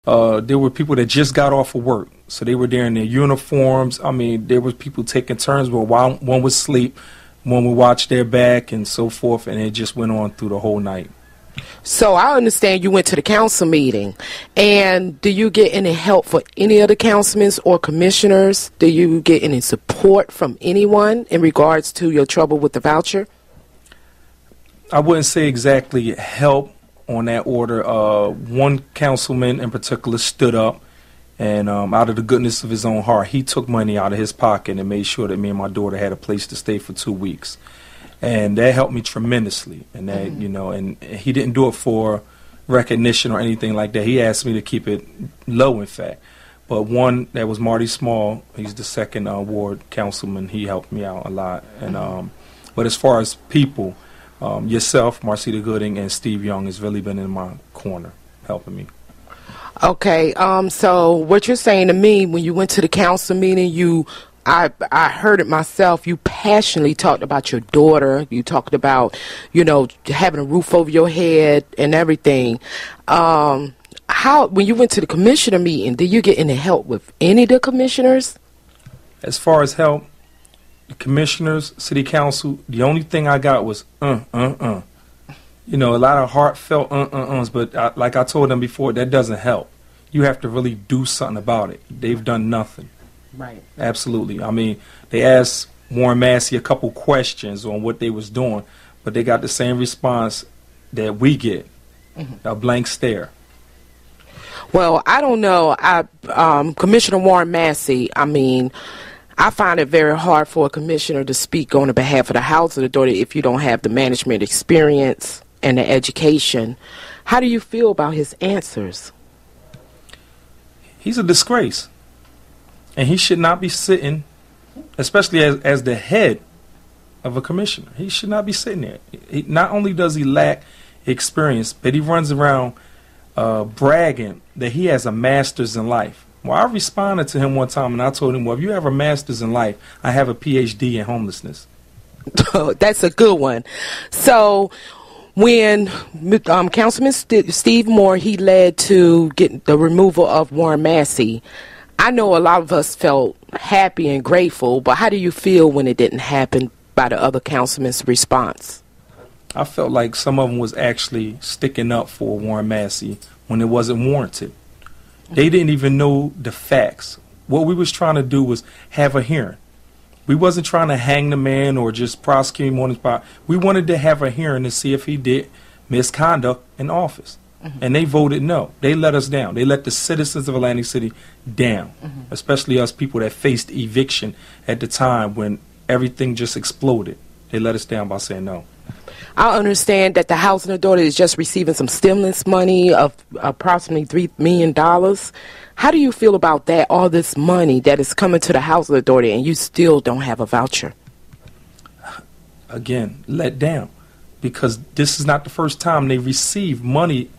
There were people that just got off of work, so they were there in their uniforms. I mean, there were people taking turns where one would sleep, one would watch their back, and so forth, and it just went on through the whole night. So I understand you went to the council meeting, and do you get any help for any of the councilmen or commissioners? Do you get any support from anyone in regards to your trouble with the voucher? I wouldn't say exactly help on that order. One councilman in particular stood up, and out of the goodness of his own heart, he took money out of his pocket and made sure that me and my daughter had a place to stay for 2 weeks. And that helped me tremendously. And that, you know, and he didn't do it for recognition or anything like that. He asked me to keep it low, in fact. But one that was Marty Small, he's the second ward councilman. He helped me out a lot. And but as far as people, yourself, Merceda Gooding, and Steve Young has really been in my corner, helping me. Okay. So what you're saying to me, when you went to the council meeting, I heard it myself. You passionately talked about your daughter. You talked about, you know, having a roof over your head and everything. When you went to the commissioner meeting, did you get any help with any of the commissioners? As far as help, the commissioners, city council, the only thing I got was You know, a lot of heartfelt but like I told them before, that doesn't help. You have to really do something about it. They've done nothing. Right. Absolutely. I mean, they asked Warren Massey a couple questions on what they was doing, but they got the same response that we get, a blank stare. Well, I don't know. Commissioner Warren Massey, I mean, I find it very hard for a commissioner to speak on behalf of the Housing Authority if you don't have the management experience and the education. How do you feel about his answers? He's a disgrace. And he should not be sitting, especially as the head of a commissioner. He should not be sitting there. Not only does he lack experience, but he runs around bragging that he has a master's in life. Well, I responded to him one time, and I told him, well, if you have a master's in life, I have a PhD in homelessness. That's a good one. So when Councilman Steve Moore, he led to get the removal of Warren Massey, I know a lot of us felt happy and grateful, but how do you feel when it didn't happen by the other councilmen's response? I felt like some of them was actually sticking up for Warren Massey when it wasn't warranted. They didn't even know the facts. What we was trying to do was have a hearing. We wasn't trying to hang the man or just prosecute him on the spot. We wanted to have a hearing to see if he did misconduct in office. And they voted no. They let us down. They let the citizens of Atlantic City down, especially us people that faced eviction at the time when everything just exploded. They let us down by saying no. I understand that the Housing Authority is just receiving some stimulus money of approximately $3 million. How do you feel about that, all this money that is coming to the Housing Authority, and you still don't have a voucher? Again, let down, because this is not the first time they received money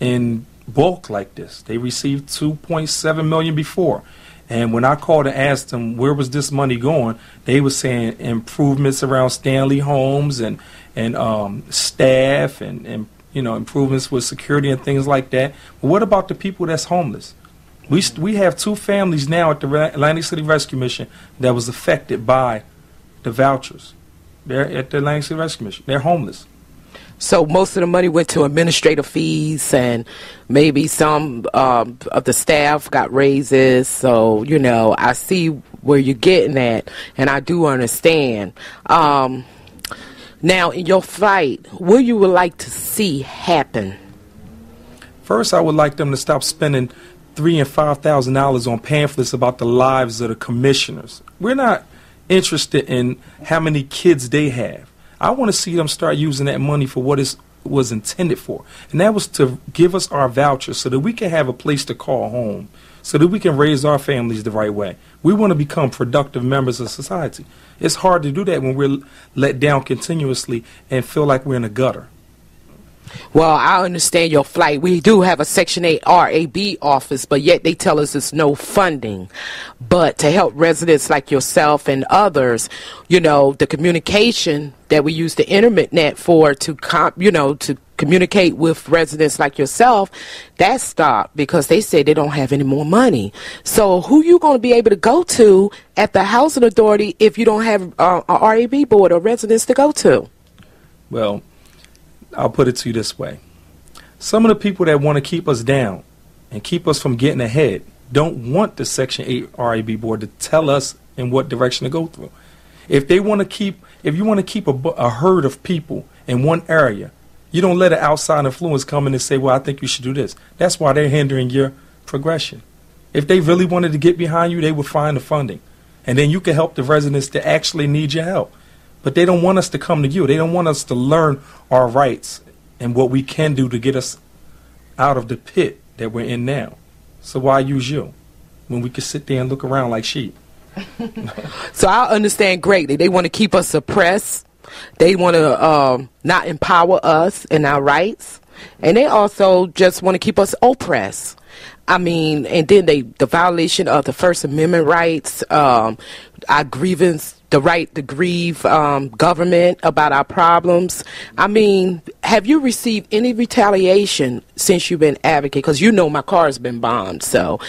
in bulk like this. They received $2.7 million before. And when I called and asked them where was this money going, they were saying improvements around Stanley Homes and staff and you know, improvements with security and things like that. But what about the people that's homeless? We have 2 families now at the Atlantic City Rescue Mission that was affected by the vouchers. They're at the Atlantic City Rescue Mission. They're homeless. So most of the money went to administrative fees, and maybe some of the staff got raises. So, you know, I see where you're getting at, and I do understand. Now, in your fight, what you would like to see happen? First, I would like them to stop spending $3,000 and $5,000 on pamphlets about the lives of the commissioners. We're not interested in how many kids they have. I want to see them start using that money for what it was intended for. And that was to give us our vouchers so that we can have a place to call home, so that we can raise our families the right way. We want to become productive members of society. It's hard to do that when we're let down continuously and feel like we're in a gutter. Well, I understand your flight. We do have a Section 8 RAB office, but yet they tell us it's no funding. But to help residents like yourself and others, you know, the communication that we use the internet for to communicate with residents like yourself, that stopped because they said they don't have any more money. So who you going to be able to go to at the housing authority if you don't have a RAB board or residents to go to? Well, I'll put it to you this way. Some of the people that want to keep us down and keep us from getting ahead don't want the Section 8 RAB board to tell us in what direction to go through. If you want to keep a herd of people in one area, you don't let an outside influence come in and say, well, I think you should do this. That's why they're hindering your progression. If they really wanted to get behind you, they would find the funding. And then you can help the residents that actually need your help. But they don't want us to come to you. They don't want us to learn our rights and what we can do to get us out of the pit that we're in now. So why use you when we can sit there and look around like sheep? So I understand greatly. They want to keep us suppressed. They want to not empower us in our rights. And they also just want to keep us oppressed. I mean, and then the violation of the First Amendment rights, our grievance, the right to grieve government about our problems. I mean, have you received any retaliation since you've been advocate? Because you know my car has been bombed. So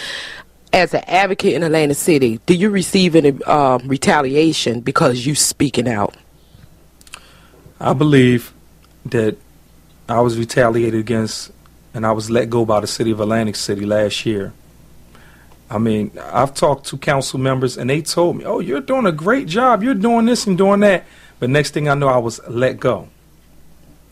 as an advocate in Atlantic City, do you receive any retaliation because you speaking out? I believe that I was retaliated against and I was let go by the city of Atlantic City last year. I mean, I've talked to council members and they told me, oh, you're doing a great job. You're doing this and doing that. But next thing I know, I was let go.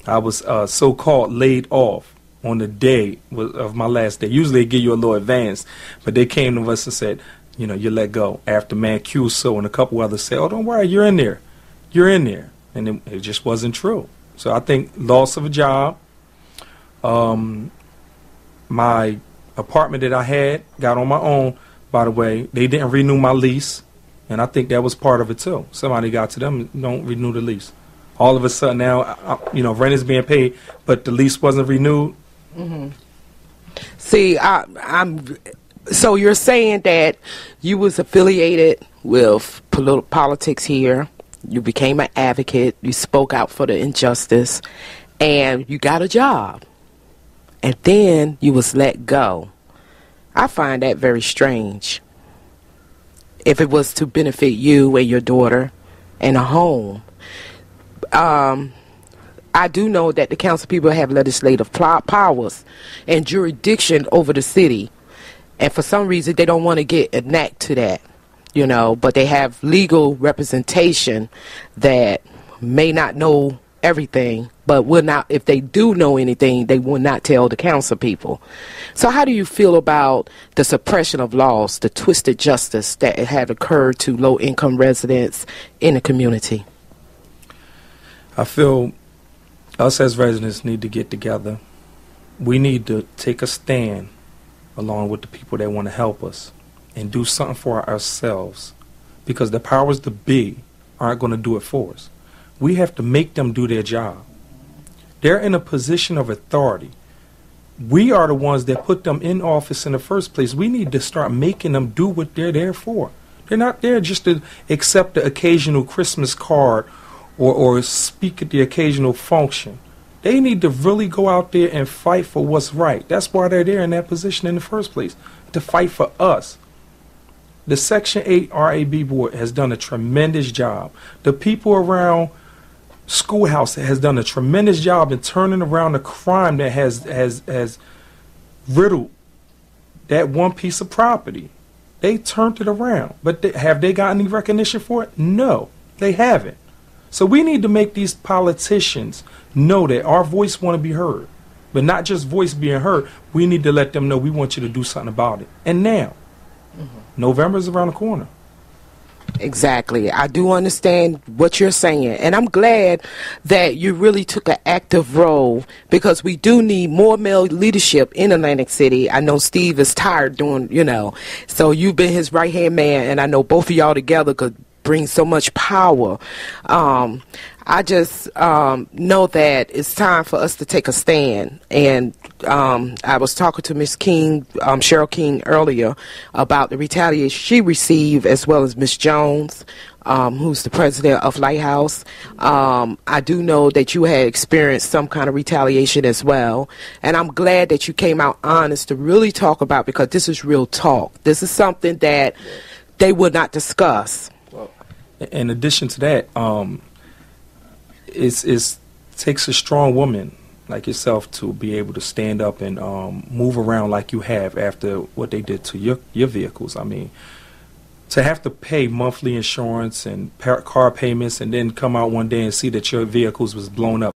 I was so-called laid off on the day of my last day. Usually they give you a little advance, but they came to us and said, you know, you're let go. After Mancuso and a couple others said, oh, don't worry, you're in there. You're in there. And it just wasn't true. So I think loss of a job, my apartment that I had got on my own, by the way, they didn't renew my lease, and I think that was part of it too. Somebody got to them and don't renew the lease. All of a sudden now, rent is being paid, but the lease wasn't renewed. Mm-hmm. See, so you're saying that you was affiliated with politics here. You became an advocate. You spoke out for the injustice, and you got a job. And then you was let go. I find that very strange. If it was to benefit you and your daughter and a home. I do know that the council people have legislative powers and jurisdiction over the city. And for some reason, they don't want to get enact to that, but they have legal representation that may not know everything, but will not, if they do know anything, they will not tell the council people. So how do you feel about the suppression of laws, the twisted justice that had occurred to low-income residents in the community? I feel us as residents need to get together. We need to take a stand along with the people that want to help us and do something for ourselves, because the powers to be aren't going to do it for us. We have to make them do their job. They're in a position of authority. We are the ones that put them in office in the first place. We need to start making them do what they're there for. They're not there just to accept the occasional Christmas card or speak at the occasional function. They need to really go out there and fight for what's right. That's why they're there in that position in the first place, to fight for us. The Section 8 RAB board has done a tremendous job. The people around Schoolhouse has done a tremendous job in turning around the crime that has riddled that one piece of property. They turned it around. But have they gotten any recognition for it? No, they haven't. So we need to make these politicians know that our voice want to be heard. But not just voice being heard. We need to let them know we want you to do something about it. And now, November is around the corner. Exactly. I do understand what you're saying, and I'm glad that you really took an active role, because we do need more male leadership in Atlantic City. I know Steve is tired doing, so you've been his right-hand man, and I know both of y'all together could brings so much power. I just know that it's time for us to take a stand. And I was talking to Miss King, Cheryl King, earlier about the retaliation she received, as well as Miss Jones, who's the president of Lighthouse. I do know that you had experienced some kind of retaliation as well. And I'm glad that you came out honest to really talk about, because this is real talk. This is something that they would not discuss. Well, in addition to that, it takes a strong woman like yourself to be able to stand up and move around like you have after what they did to your vehicles. I mean, to have to pay monthly insurance and car payments and then come out one day and see that your vehicles was blown up.